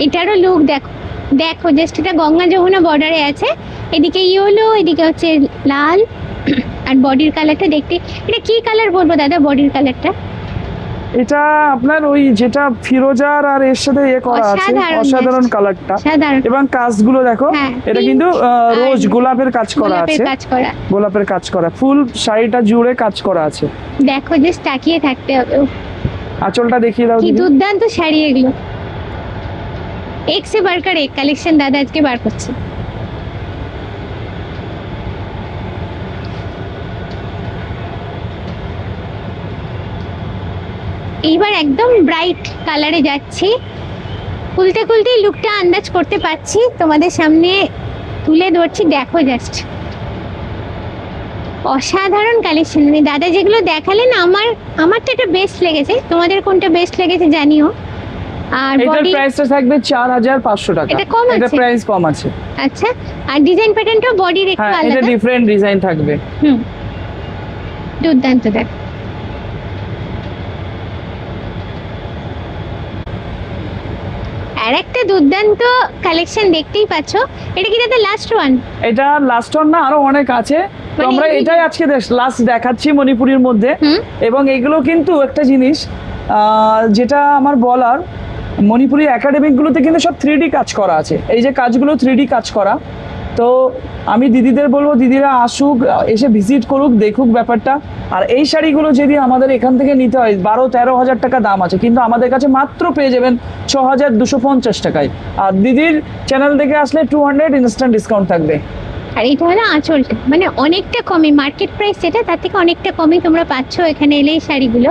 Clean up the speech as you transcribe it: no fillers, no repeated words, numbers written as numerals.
এটারও লুক দেখো, দেখো জাস্ট এটা গঙ্গা যমুনা বর্ডারে আছে, এদিকে ইয়েলো, এদিকে হচ্ছে লাল। আর বডির কালারটা দেখতে, এটা কি কালার বলবো দাদা বডির কালারটা? এটা আপনার ওই যেটা ফিরোজার আর এর সাথে করা আছে, অসাধারণ কালারটা। এবং কাজগুলো দেখো, এটা কিন্তু রোজ গোলাপের কাজ করা আছে, গোলাপের কাজ করা, ফুল শাড়িটা জুড়ে কাজ করা আছে। দেখো জাস্ট তাকিয়ে থাকতে হবে। আঁচলটা দেখিয়ে দাও। কি দুর্দান্ত শাড়ি এগুলো, এক সে বাড়কার এক কালেকশন দাদা আজকে বার করছে। এইবার একদম ব্রাইট কালারে যাচ্ছি, খুলতে খুলতেই লুকটা আন্দাজ করতে পারছি, তোমাদের সামনে তুলে ধরছি। দেখো জাস্ট অসাধারণ কালেকশন। মানে দাদা যেগুলো দেখালেন আমার তো এটা বেস্ট লেগেছে, তোমাদের কোনটা বেস্ট লেগেছে জানিও। আর এটার প্রাইসটা থাকবে 4500 টাকা। এটা কম আছে, এটা প্রাইস কম আছে। আচ্ছা, আর ডিজাইন প্যাটার্নটাও বডির একটু আলাদা, এটা ডিফারেন্ট ডিজাইন থাকবে। দুর্দান্ত। দেখ আর একটা দুর্দান্ত কালেকশন দেখতেই পাচ্ছ। এটা কি দাদা লাস্ট ওয়ান? এটা লাস্ট ওয়ান না, আরো অনেক আছে, তো আমরা এটাই আজকে লাস্ট দেখাচ্ছি মণিপুরের মধ্যে। এবং এগুলো কিন্তু একটা জিনিস যেটা আমার বলার, মণিপুরি একাডেমিকগুলোতে কিন্তু সব 3D কাজ করা আছে। এই যে কাজগুলো 3D কাজ করা, তো আমি দিদিদের বলবো দিদিরা আসুক, এসে ভিজিট করুক, দেখুক ব্যাপারটা। আর এই শাড়িগুলো যদি আমাদের এখান থেকে নিতে হয় 12-13 হাজার টাকা দাম আছে, কিন্তু আমাদের কাছে মাত্র পেয়ে যাবেন 6250 টাকায়। আর দিদির চ্যানেল থেকে আসলে 200 ইনস্ট্যান্ট ডিসকাউন্ট থাকবে। আর এটা হলো আঁচলটা, মানে অনেকটা কমে, মার্কেট প্রাইস যেটা তার থেকে অনেকটা কমে তোমরা পাচ্ছ এখানে এলে এই শাড়িগুলো।